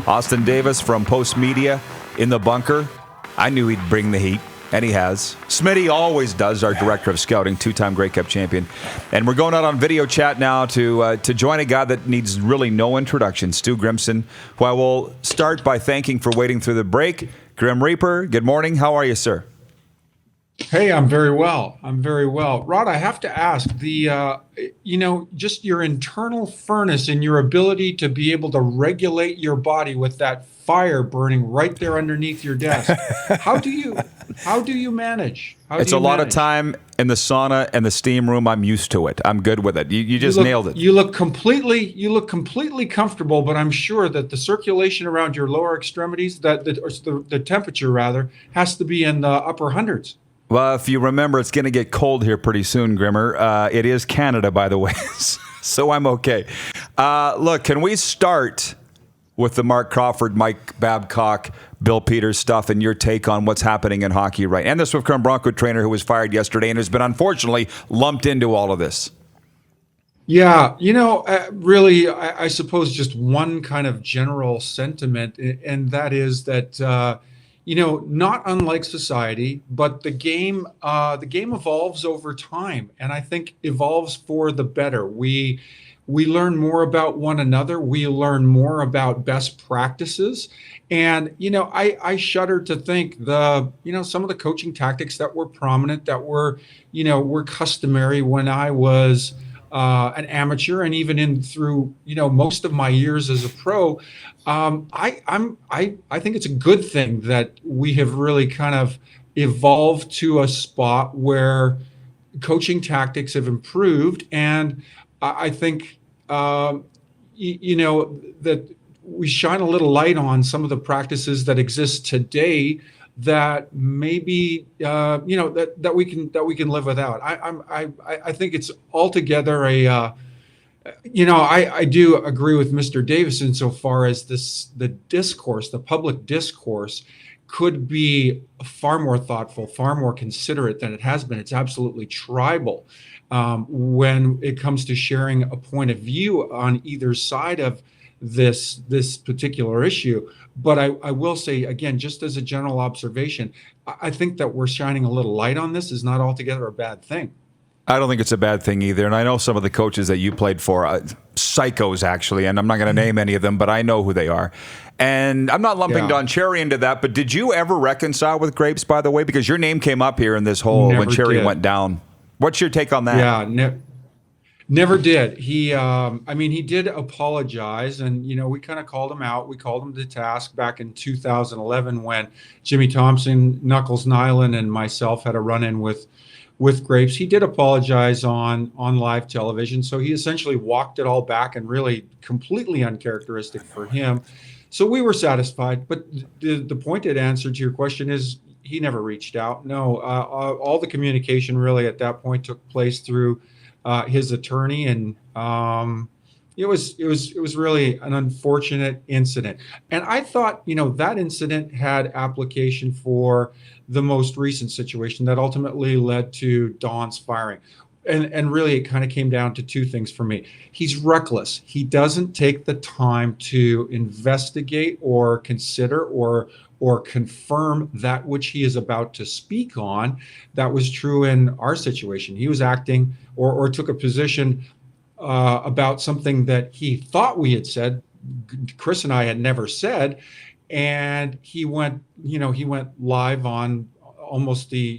Austin Davis from Post Media in the bunker. I knew he'd bring the heat, and he has. Smitty always does, our director of scouting, two-time Grey Cup champion. And we're going out on video chat now to join a guy that needs really no introduction, Stu Grimson, who I will start by thanking for waiting through the break. Grim Reaper, good morning. How are you, sir? Hey, I'm very well. Rod, I have to ask, just your internal furnace and your ability to be able to regulate your body with that fire burning right there underneath your desk. How do you manage? It's a lot of time in the sauna and the steam room. I'm used to it. I'm good with it. You just nailed it. You look completely comfortable, but I'm sure that the circulation around your lower extremities, the temperature rather, has to be in the upper hundreds. Well, if you remember, it's going to get cold here pretty soon, Grimmer. It is Canada, by the way, so I'm okay. Look, can we start with the Mark Crawford, Mike Babcock, Bill Peters stuff and your take on what's happening in hockey right now? And the Swift Current Bronco trainer who was fired yesterday and has been unfortunately lumped into all of this. Yeah, really, I suppose just one kind of general sentiment, and that is that, not unlike society, but the game evolves over time, and I think evolves for the better. We learn more about one another. We learn more about best practices. And, I shudder to think some of the coaching tactics that were prominent, that were customary when I was an amateur and even through most of my years as a pro. I think it's a good thing that we have really kind of evolved to a spot where coaching tactics have improved, and I think that we shine a little light on some of the practices that exist today that maybe that we can live without. I think it's altogether I do agree with Mr. Davis insofar as the public discourse could be far more thoughtful, far more considerate than it has been. It's absolutely tribal when it comes to sharing a point of view on either side of this particular issue. But I will say, again, just as a general observation, I think that we're shining a little light on this is not altogether a bad thing. I don't think it's a bad thing either. And I know some of the coaches that you played for, psychos actually, and I'm not going to name any of them, but I know who they are. And I'm not lumping Don Cherry into that, but did you ever reconcile with Grapes, by the way? Because your name came up here in this whole when Cherry went down. What's your take on that? Yeah, never did. He did apologize, and we kind of called him out. We called him to task back in 2011 when Jimmy Thompson, Knuckles Nyland, and myself had a run-in with Grapes. He did apologize on live television, so he essentially walked it all back, and really completely uncharacteristic for him. So we were satisfied. But the pointed answer to your question is he never reached out. No, all the communication really at that point took place through his attorney, and it was really an unfortunate incident. And I thought, that incident had application for the most recent situation that ultimately led to Don's firing. And really, it kind of came down to two things for me. He's reckless. He doesn't take the time to investigate or consider or confirm that which he is about to speak on. That was true in our situation. He was acting or took a position about something that he thought we had said, Chris and I had never said, and he went live on almost the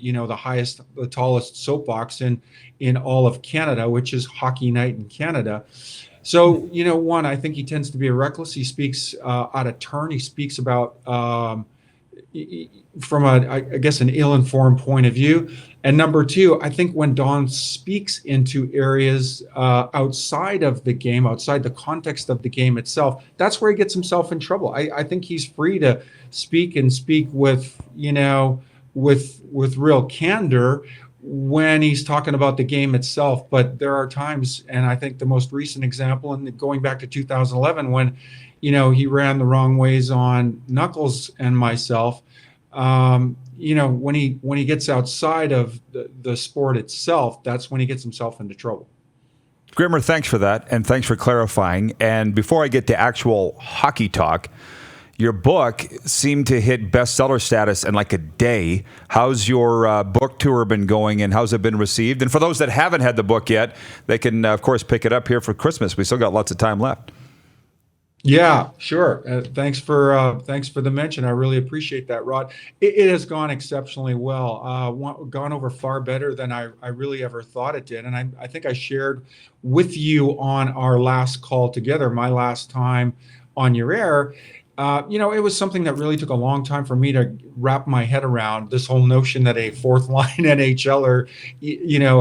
tallest soapbox in all of Canada, which is Hockey Night in Canada. So, one, I think he tends to be reckless. He speaks out of turn. He speaks about from an ill-informed point of view. And number two, I think when Don speaks into areas outside of the game, outside the context of the game itself, that's where he gets himself in trouble. I think he's free to speak with real candor when he's talking about the game itself. But there are times, and I think the most recent example, and going back to 2011, when he ran the wrong ways on Knuckles and myself. When he gets outside of the sport itself, that's when he gets himself into trouble. Grimmer, thanks for that, and thanks for clarifying. And before I get to actual hockey talk, Your book seemed to hit bestseller status in like a day. How's your book tour been going, and how's it been received? And for those that haven't had the book yet, they can, of course, pick it up here for Christmas. We still got lots of time left. Yeah, sure. Thanks for the mention. I really appreciate that, Rod. It has gone exceptionally well. Gone over far better than I really ever thought it did. And I think I shared with you on our last call together, my last time on your air. It was something that really took a long time for me to wrap my head around, this whole notion that a fourth line NHLer,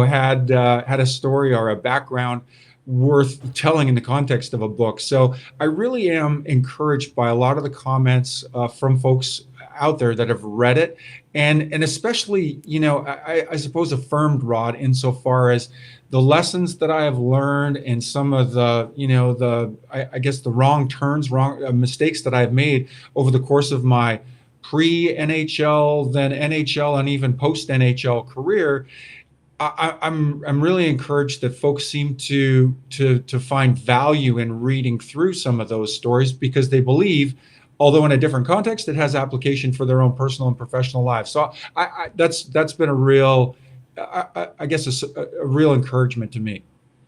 had a story or a background worth telling in the context of a book. So I really am encouraged by a lot of the comments from folks out there that have read it, and especially, I suppose affirmed, Rod, insofar as the lessons that I have learned and some of the, I guess the wrong turns, mistakes that I've made over the course of my pre-NHL, then NHL, and even post-NHL career. I'm really encouraged that folks seem to find value in reading through some of those stories, because they believe, although in a different context, it has application for their own personal and professional lives. So that's been a real, I guess, a real encouragement to me.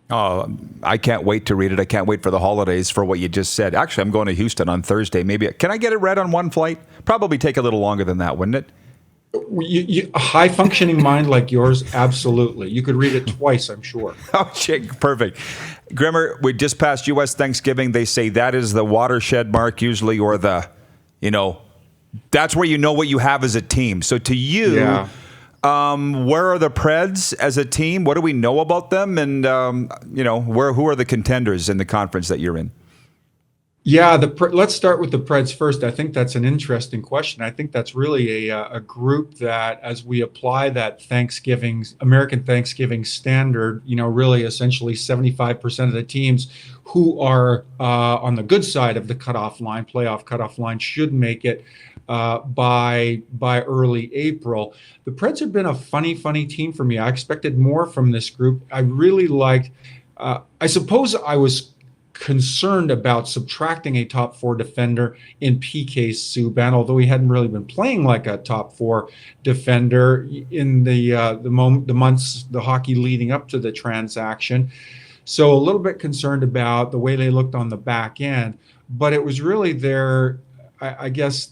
Oh, I can't wait to read it. I can't wait for the holidays for what you just said. Actually, I'm going to Houston on Thursday. Maybe can I get it read on one flight? Probably take a little longer than that, wouldn't it? A high-functioning mind like yours, absolutely. You could read it twice, I'm sure. Oh, shit, perfect. Grimmer, we just passed U.S. Thanksgiving. They say that is the watershed mark usually, or the, that's where you know what you have as a team. So to you, yeah. Where are the Preds as a team? What do we know about them? And, who are the contenders in the conference that you're in? Yeah, let's start with the Preds first. I think that's an interesting question. I think that's really a group that, as we apply that American Thanksgiving standard, really essentially 75% of the teams who are on the good side of the playoff cutoff line, should make it by early April. The Preds have been a funny team for me. I expected more from this group. I really liked. I suppose I was concerned about subtracting a top four defender in PK Subban, although he hadn't really been playing like a top four defender in the months, the hockey leading up to the transaction. So a little bit concerned about the way they looked on the back end, but it was really their, I guess,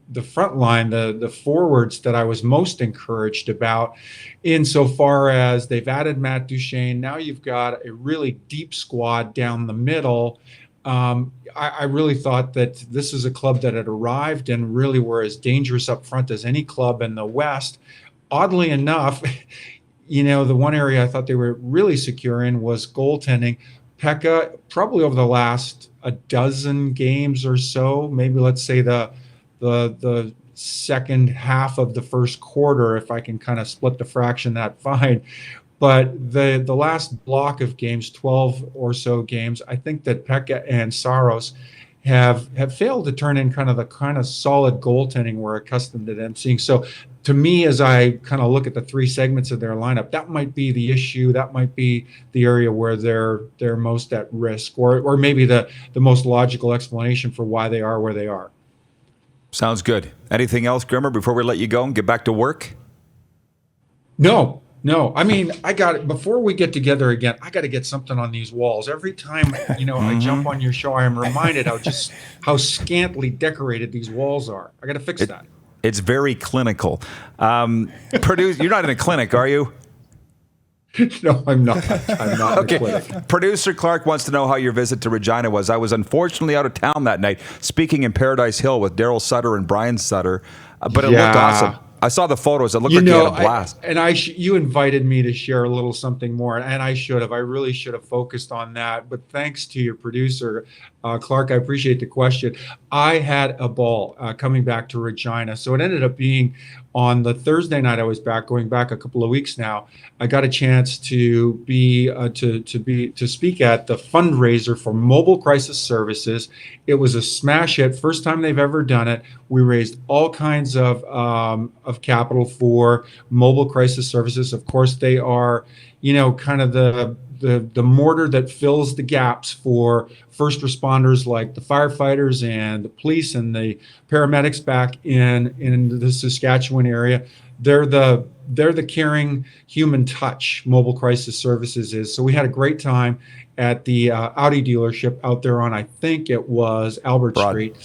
the front line, the forwards that I was most encouraged about, insofar as they've added Matt Duchene. Now you've got a really deep squad down the middle. I really thought that this is a club that had arrived and really were as dangerous up front as any club in the West. Oddly enough, the one area I thought they were really secure in was goaltending. Pekka, probably over the last a dozen games or so, maybe let's say the second half of the first quarter, if I can kind of split the fraction that fine. But the last block of games, 12 or so games, I think that Pekka and Saros have failed to turn in kind of solid goaltending we're accustomed to them seeing. So to me, as I kind of look at the three segments of their lineup, that might be the issue. That might be the area where they're most at risk, or maybe the most logical explanation for why they are where they are. Sounds good. Anything else, Grimmer, before we let you go and get back to work? No. I mean, before we get together again, I got to get something on these walls. Every time, I jump on your show, I am reminded how scantily decorated these walls are. I got to fix that. It's very clinical. You're not in a clinic, are you? No, I'm not. I'm not. Okay. Producer Clark wants to know how your visit to Regina was. I was unfortunately out of town that night, speaking in Paradise Hill with Daryl Sutter and Brian Sutter, but it looked awesome. I saw the photos. It looked like you had a blast. You invited me to share a little something more, and I should have. I really should have focused on that. But thanks to your producer, Clark, I appreciate the question. I had a ball coming back to Regina. So it ended up being on the Thursday night I was back, going back a couple of weeks now. I got a chance to speak at the fundraiser for Mobile Crisis Services. It was a smash hit, first time they've ever done it. We raised all kinds of capital for Mobile Crisis Services. Of course, they are, kind of the mortar that fills the gaps for first responders like the firefighters and the police and the paramedics back in the Saskatchewan area. They're the caring human touch Mobile Crisis Services is. So we had a great time at the Audi dealership out there on, I think it was Albert Street.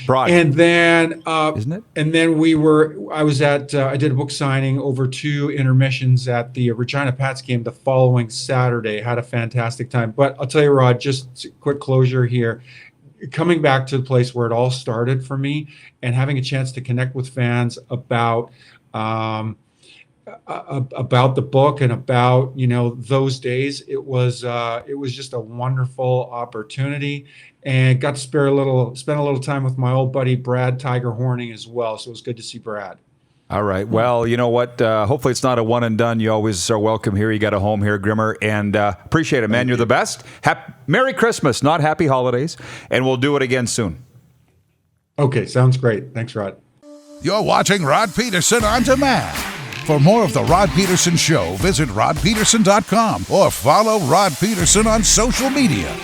Broad. And then, isn't it? And then I did a book signing over 2 intermissions at the Regina Pats game the following Saturday. Had a fantastic time. But I'll tell you, Rod, just quick closure here. Coming back to the place where it all started for me and having a chance to connect with fans about the book and about those days, it was just a wonderful opportunity, and got to spend a little time with my old buddy Brad Tiger Horning as well. So it was good to see Brad. All right. Well, you know what? Hopefully it's not a one and done. You always are welcome here. You got a home here, Grimmer, and appreciate it, man. You're the best. Merry Christmas, not happy holidays, and we'll do it again soon. Okay, sounds great. Thanks, Rod. You're watching Rod Pedersen On Demand. For more of The Rod Pedersen Show, visit rodpedersen.com or follow Rod Pedersen on social media.